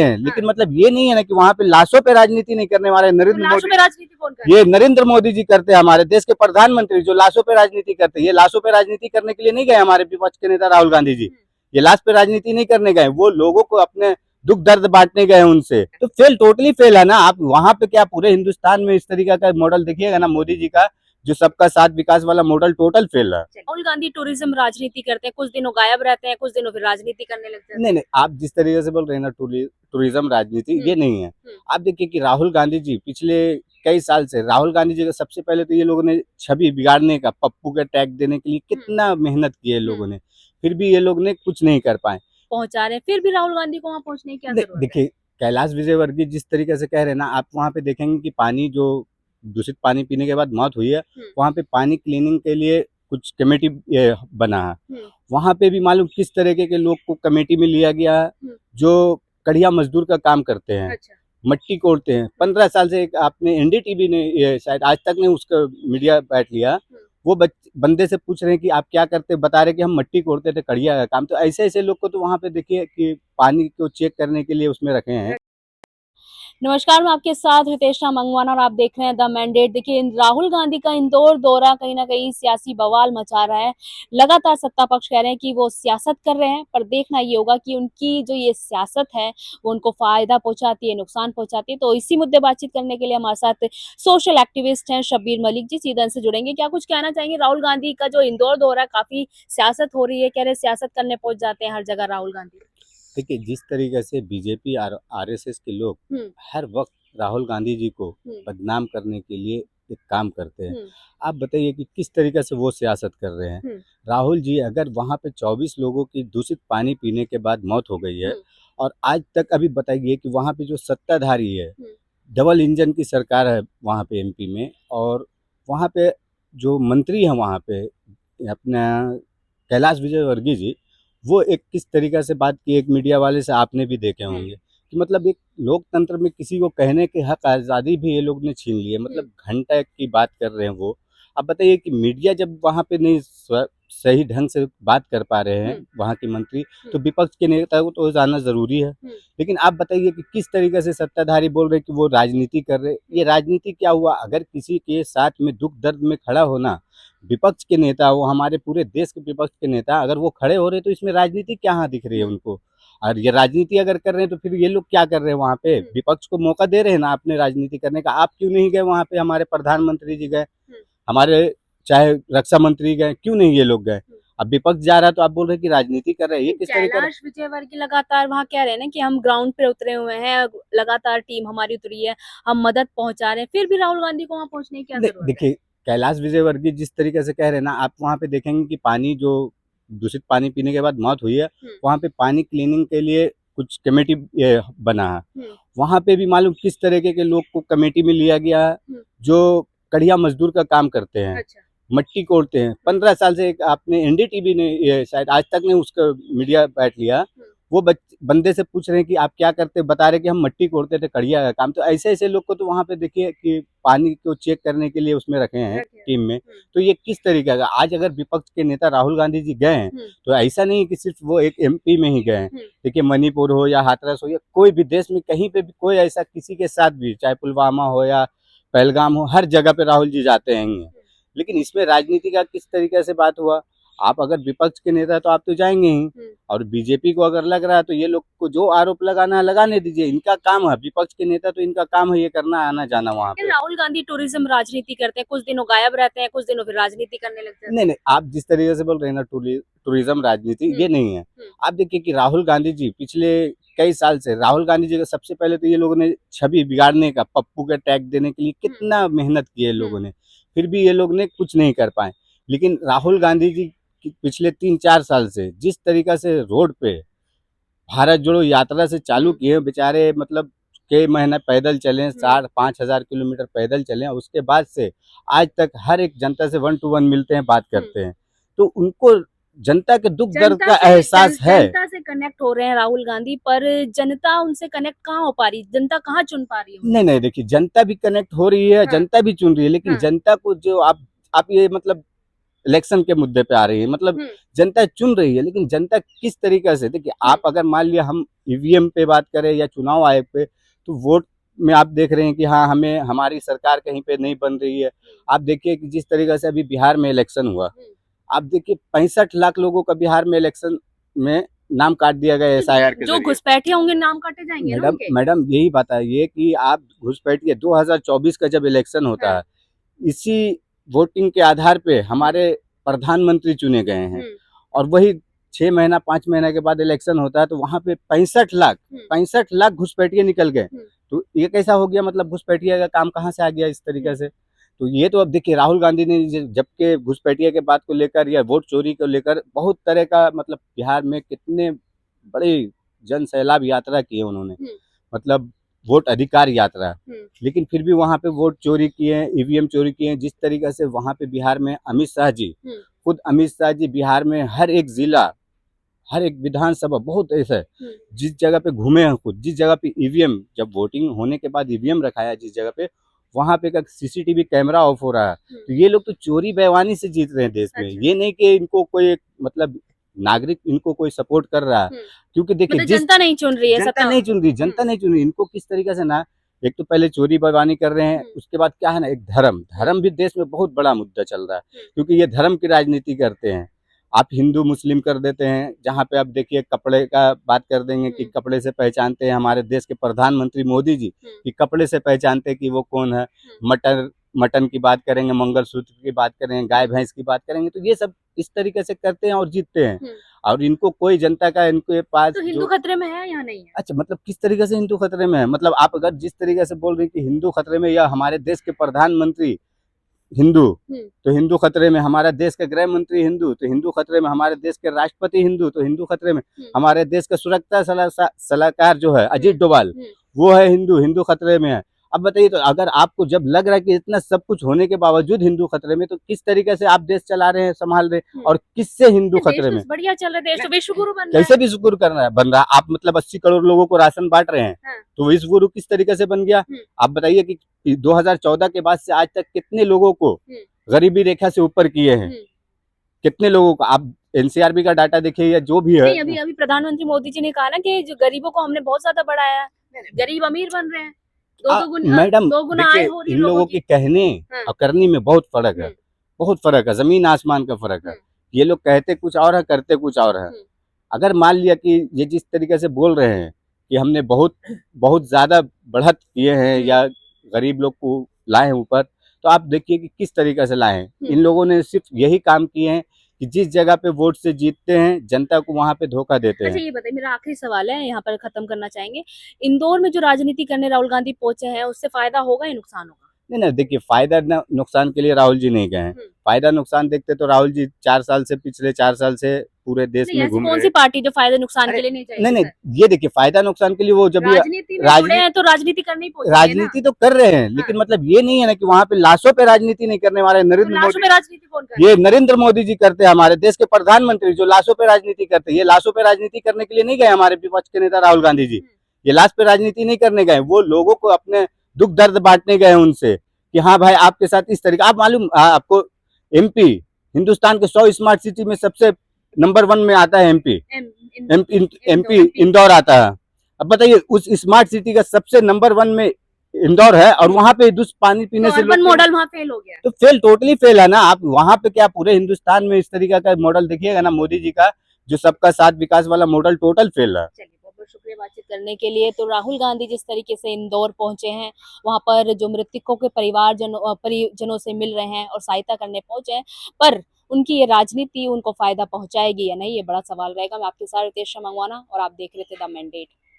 हैं, लेकिन मतलब ये नहीं है ना कि वहाँ पे लाशों पे राजनीति नहीं करने वाले नरेंद्र लाशों मोदी। पे राजनीति कौन कर रहा ये नरेंद्र मोदी जी करते हैं, हमारे देश के प्रधानमंत्री जो लाशों पे राजनीति करते हैं। ये लाशों पे राजनीति करने के लिए नहीं गए हमारे विपक्ष के नेता राहुल गांधी जी। ये लाश पे राजनीति नहीं करने गए, वो लोगों को अपने दुख दर्द बांटने गए उनसे। तो फेल, टोटली फेल है ना। आप वहां पे क्या पूरे हिंदुस्तान में इस तरीके का मॉडल देखिएगा ना मोदी जी का, जो सबका साथ विकास वाला मॉडल, टोटल फेल है। राहुल गांधी टूरिज्म राजनीति करते हैं, कुछ दिनों गायब रहते हैं, कुछ दिनों फिर राजनीति करने लगते हैं। नहीं नहीं, आप जिस तरीके से बोल रहे हैं ना टूरिज्म राजनीति, ये नहीं है। आप देखिए कि राहुल गांधी जी पिछले कई साल से, राहुल गांधी जी का सबसे पहले तो ये लोगों ने छवि बिगाड़ने का, पप्पू के टैग देने के लिए कितना मेहनत की है लोगों ने, फिर भी ये लोग ने कुछ नहीं कर पाए। पहुंचा रहे हैं, फिर भी राहुल गांधी को वहां पहुंचने की क्या जरूरत है? देखिए, कैलाश विजयवर्गीय जिस तरीके से कह रहे हैं ना, आप वहाँ पे देखेंगे कि पानी जो दूषित पानी पीने के बाद मौत हुई है, वहाँ पे पानी क्लीनिंग के लिए कुछ कमेटी बना है। वहाँ पे भी मालूम किस तरीके के लोग को कमेटी में लिया गया है, जो कड़िया मजदूर का काम करते हैं। अच्छा। मट्टी कोड़ते हैं। 15 साल से एक आपने एनडीटीवी ने ये शायद आज तक ने उसका मीडिया बैठ लिया, वो बंदे से पूछ रहे हैं कि आप क्या करते, बता रहे कि हम मट्टी कोड़ते थे, कड़िया का काम। तो ऐसे ऐसे लोग को तो वहाँ पे देखिए कि पानी को चेक करने के लिए उसमें रखे हैं। नमस्कार, मैं आपके साथ रितेशा मंगवाना और आप देख रहे हैं द मैंडेट। देखिए, राहुल गांधी का इंदौर दौरा कहीं ना कहीं सियासी बवाल मचा रहा है। लगातार सत्ता पक्ष कह रहे हैं कि वो सियासत कर रहे हैं, पर देखना ये होगा कि उनकी जो ये सियासत है वो उनको फायदा पहुंचाती है, नुकसान पहुंचाती है। तो इसी मुद्दे बातचीत करने के लिए हमारे साथ सोशल एक्टिविस्ट हैं शब्बीर मलिक जी, सीधे से जुड़ेंगे। क्या कुछ कहना चाहेंगे? राहुल गांधी का जो इंदौर दौरा, काफी सियासत हो रही है, कह रहे सियासत करने पहुंच जाते हैं हर जगह राहुल गांधी। देखिए, जिस तरीके से बीजेपी और आरएसएस के लोग हर वक्त राहुल गांधी जी को बदनाम करने के लिए एक काम करते हैं, आप बताइए कि किस तरीके से वो सियासत कर रहे हैं। राहुल जी, अगर वहाँ पे 24 लोगों की दूषित पानी पीने के बाद मौत हो गई है, और आज तक अभी बताइए कि वहाँ पे जो सत्ताधारी है, डबल इंजन की सरकार है वहाँ पे एमपी में, और वहाँ पे जो मंत्री है वहाँ पे अपना कैलाश विजयवर्गीय जी, वो एक किस तरीके से बात की, एक मीडिया वाले से आपने भी देखे होंगे कि मतलब एक लोकतंत्र में किसी को कहने के हक, आज़ादी भी ये लोग ने छीन ली है। मतलब घंटा की बात कर रहे हैं वो। अब बताइए कि मीडिया जब वहाँ पे नहीं सही ढंग से बात कर पा रहे हैं वहाँ के मंत्री, तो विपक्ष के नेता को तो जाना जरूरी है। लेकिन आप बताइए कि किस तरीके से सत्ताधारी बोल रहे कि वो राजनीति कर रहे। ये राजनीति क्या हुआ? अगर किसी के साथ में दुख दर्द में खड़ा होना, विपक्ष के नेता, वो हमारे पूरे देश के विपक्ष के नेता, अगर वो खड़े हो रहे तो इसमें राजनीति क्या दिख रही है उनको? और ये राजनीति अगर कर रहे हैं तो फिर ये लोग क्या कर रहे हैं वहाँ पे? विपक्ष को मौका दे रहे हैं ना अपने राजनीति करने का। आप क्यों नहीं गए वहाँ पे? हमारे प्रधानमंत्री जी गए, हमारे चाहे रक्षा मंत्री गए, क्यों नहीं ये लोग गए? अब विपक्ष जा रहा है तो आप बोल रहे हैं कि राजनीति कर रहे हैं। ये किस तरीके? कैलाश विजयवर्गीय लगातार वहाँ कह रहे हैं ना कि हम ग्राउंड पे उतरे हुए हैं, लगातार टीम हमारी उतरी है, हम मदद पहुंचा रहे हैं, फिर भी राहुल गांधी को वहाँ पहुंचने की क्या जरूरत है? देखिए, कैलाश विजयवर्गीय जिस तरीके से कह रहे हैं ना, आप वहाँ पे देखेंगे कि पानी जो दूषित पानी पीने के बाद मौत हुई है, वहाँ पे पानी क्लीनिंग के लिए कुछ कमेटी बना है। वहाँ पे भी मालूम किस तरीके के लोग को कमेटी में लिया गया है, जो कड़िया मजदूर का काम करते हैं। अच्छा। मट्टी कोड़ते हैं। 15 साल से एक आपने एनडीटीवी ने ये शायद आज तक ने उसका मीडिया बैठ लिया, वो बंदे से पूछ रहे हैं कि आप क्या करते, बता रहे कि हम मट्टी कोड़ते थे, कड़िया का काम। तो ऐसे ऐसे लोग को तो वहाँ पे देखिए कि पानी को चेक करने के लिए उसमें रखे हैं टीम में। तो ये किस तरीके का? आज अगर विपक्ष के नेता राहुल गांधी जी गए हैं, तो ऐसा नहीं कि सिर्फ वो एक एमपी में ही गए हैं। देखिए, मणिपुर हो या हाथरस हो या कोई भी देश में कहीं पे भी कोई ऐसा किसी के साथ भी, चाहे पुलवामा हो या पहलगाम हो, हर जगह पे राहुल जी जाते हैं। लेकिन इसमें राजनीति का किस तरीके से बात हुआ? आप अगर विपक्ष के नेता तो आप तो जाएंगे ही, और बीजेपी को अगर लग रहा है तो ये लोग को जो आरोप लगाना है लगाने दीजिए, इनका काम है। विपक्ष के नेता तो इनका काम है ये करना, आना जाना वहाँ पे। राहुल गांधी टूरिज्म राजनीति करते हैं, कुछ दिनों गायब रहते हैं, कुछ दिनों फिर राजनीति करने लगते हैं। नहीं नहीं, आप जिस तरीके से बोल रहे हैं ना टूरिज्म राजनीति, ये नहीं है। आप देखिए कि राहुल गांधी जी पिछले कई साल से, राहुल गांधी जी का सबसे पहले तो ये लोगों ने छवि बिगाड़ने का, पप्पू के टैग देने के लिए कितना मेहनत की है लोगों ने, फिर भी ये लोग ने कुछ नहीं कर पाए। लेकिन राहुल गांधी जी पिछले 3-4 साल से जिस तरीका से रोड पे भारत जोड़ो यात्रा से चालू किए, बेचारे मतलब कई महीने पैदल चले, 4-5 हज़ार किलोमीटर पैदल चले, उसके बाद से आज तक हर एक जनता से 1 to 1 मिलते हैं, बात करते हैं। तो उनको जनता के दुख दर्द का एहसास है। जनता से कनेक्ट हो रहे हैं राहुल गांधी, पर जनता उनसे कनेक्ट कहाँ हो पा रही? जनता कहाँ चुन पा रही है? नहीं नहीं, देखिए, जनता भी कनेक्ट हो रही है, जनता भी चुन रही है, लेकिन जनता को जो आप ये मतलब इलेक्शन के मुद्दे पे आ रही है। मतलब जनता चुन रही है, लेकिन जनता किस तरीके से, देखिए आप अगर मान लिया हम ईवीएम पे बात करें या चुनाव आयोग पे, तो वोट में आप देख रहे हैं कि हाँ हमें हमारी सरकार कहीं पे नहीं बन रही है। आप देखिए कि जिस तरीके से अभी बिहार में इलेक्शन हुआ, आप देखिए 65 लाख लोगों का बिहार में इलेक्शन में नाम काट दिया गया एसआईआर के जो जरिए। घुसपैठिए होंगे नाम काटे जाएंगे ना उनके। मैडम यही बताइए कि आप घुसपैठिए 2024 का जब इलेक्शन होता है, इसी वोटिंग के आधार पे हमारे प्रधानमंत्री चुने गए हैं, और वही 6 महीना 5 महीना के बाद इलेक्शन होता है, तो वहां पे 65 लाख घुसपैठिए निकल गए। तो ये कैसा हो गया, मतलब घुसपैठिया का काम कहाँ से आ गया इस तरीके से। तो ये तो अब देखिए राहुल गांधी ने जबकि घुसपैठिया के बात को लेकर या वोट चोरी को लेकर बहुत तरह का, मतलब बिहार में कितने बड़े जन सैलाब यात्रा किए उन्होंने, मतलब वोट अधिकार यात्रा, लेकिन फिर भी वहां पे वोट चोरी किए हैं, ईवीएम चोरी किए हैं। जिस तरीके से वहां पे बिहार में अमित शाह जी, खुद अमित शाह जी बिहार में हर एक जिला, हर एक विधानसभा, बहुत ऐसा है जिस जगह पे घूमे हैं खुद, जिस जगह पे ईवीएम, जब वोटिंग होने के बाद ईवीएम रखाया जिस जगह पे, वहां पे का सीसीटीवी कैमरा ऑफ हो रहा है। तो ये लोग तो चोरी बेईमानी से जीत रहे हैं देश में। ये नहीं कि इनको कोई मतलब नागरिक इनको कोई सपोर्ट कर रहा है, क्योंकि देखिए मतलब जनता नहीं चुन रही है, जनता नहीं चुन रही, जनता नहीं चुन रही इनको। किस तरीके से ना, एक तो पहले चोरी बेईमानी कर रहे हैं, उसके बाद क्या है ना, एक धर्म भी देश में बहुत बड़ा मुद्दा चल रहा है, क्योंकि ये धर्म की राजनीति करते हैं। आप हिंदू मुस्लिम कर देते हैं, जहाँ पे आप देखिए कपड़े का बात कर देंगे कि कपड़े से पहचानते हैं हमारे देश के प्रधानमंत्री मोदी जी, कि कपड़े से पहचानते हैं कि वो कौन है। मटन की बात करेंगे, मंगलसूत्र की बात करेंगे, गाय भैंस की बात करेंगे, तो ये सब इस तरीके से करते हैं और जीतते हैं। और इनको कोई जनता का इनके पास तो हिंदू खतरे में है या नहीं है? अच्छा, मतलब किस तरीके से हिंदू खतरे में है, मतलब आप अगर जिस तरीके से बोल रहे हैं कि हिंदू खतरे में, या हमारे देश के प्रधानमंत्री हिंदू तो हिंदू खतरे में, हमारा देश के गृह मंत्री हिंदू तो हिंदू खतरे में, हमारे देश के राष्ट्रपति हिंदू तो हिंदू खतरे में, हमारे देश का सुरक्षा सलाहकार जो है अजीत डोभाल, वो है हिंदू खतरे में है। अब बताइए, तो अगर आपको जब लग रहा है कि इतना सब कुछ होने के बावजूद हिंदू खतरे में, तो किस तरीके से आप देश चला रहे हैं, संभाल रहे हैं, और किससे हिंदू खतरे में? बढ़िया चल रहा है, देश तो विश्व गुरु बन रहा है। कैसे विश्व गुरु बन रहा है? आप मतलब 80 करोड़ लोगों को राशन बांट रहे हैं, तो विश्व गुरु किस तरीके से बन गया? आप बताइए कि 2014 के बाद से आज तक कितने लोगों को गरीबी रेखा से ऊपर किए हैं, कितने लोगों को? आप एनसीआरबी का डाटा देखिए या जो भी है। अभी प्रधानमंत्री मोदी जी ने कहा ना कि जो गरीबों को हमने बहुत ज्यादा बढ़ाया, गरीब अमीर बन रहे हैं, मैडम देखिए इन लोगों के कहने और करने में बहुत फर्क है, बहुत फर्क है, जमीन आसमान का फर्क है। ये लोग कहते कुछ और है, करते कुछ और है। अगर मान लिया कि ये जिस तरीके से बोल रहे हैं कि हमने बहुत ज्यादा बढ़त किए हैं या गरीब लोग को लाए हैं ऊपर, तो आप देखिए कि किस तरीके से लाए हैं। इन लोगों ने सिर्फ यही काम किए हैं कि जिस जगह पे वोट से जीतते हैं, जनता को वहां पे धोखा देते हैं। अच्छा ये बताइए, मेरा आखिरी सवाल है, यहाँ पर खत्म करना चाहेंगे, इंदौर में जो राजनीति करने राहुल गांधी पहुंचे हैं, उससे फायदा होगा या नुकसान होगा? नहीं, देखिए फायदा नुकसान के लिए राहुल जी नहीं गए हैं। फायदा नुकसान देखते तो राहुल जी पिछले 4 साल से पूरे देश में घूम रहे हैं। कौन सी पार्टी जो फायदा नुकसान के लिए नहीं जाएगी? नहीं, ये देखिए फायदा नुकसान के लिए वो जब राजनीति तो राजनीति करनी पड़ेगी, राजनीति तो कर रहे हैं, लेकिन मतलब ये नहीं है ना कि वहाँ पे लाशों पे राजनीति नहीं करने वाले नरेंद्र मोदी। राजनीति कौन कर रहा है? ये नरेंद्र मोदी जी करते हैं, हमारे देश के प्रधानमंत्री जो लाशों पे राजनीति करते हैं। ये लाशों पे राजनीति करने के लिए नहीं गए हमारे विपक्ष के नेता राहुल गांधी जी, ये लाश पे राजनीति नहीं करने गए, वो लोगों को अपने दुख दर्द बांटने गए उनसे कि हाँ भाई आपके साथ इस तरीके। आप मालूम आपको एमपी हिंदुस्तान के 100 स्मार्ट सिटी में सबसे नंबर 1 में आता है एमपी इंदौर आता है। अब बताइए उस स्मार्ट सिटी का सबसे नंबर 1 में इंदौर है, और वहाँ पे पानी पीने से लोग मॉडल वहाँ फेल हो गया, तो टोटली फेल है ना। आप वहाँ पे क्या पूरे हिंदुस्तान में इस तरीके का मॉडल देखिएगा ना, मोदी जी का जो सबका साथ विकास वाला मॉडल टोटल फेल है। शुक्रिया बातचीत करने के लिए। तो राहुल गांधी जिस तरीके से इंदौर पहुंचे हैं, वहां पर जो मृतकों के परिजनों से मिल रहे हैं और सहायता करने पहुंचे हैं, पर उनकी ये राजनीति उनको फायदा पहुंचाएगी या नहीं, ये बड़ा सवाल रहेगा। मैं आपके साथ रितेश मंगवाना और आप देख रहे थे द मैंडेट।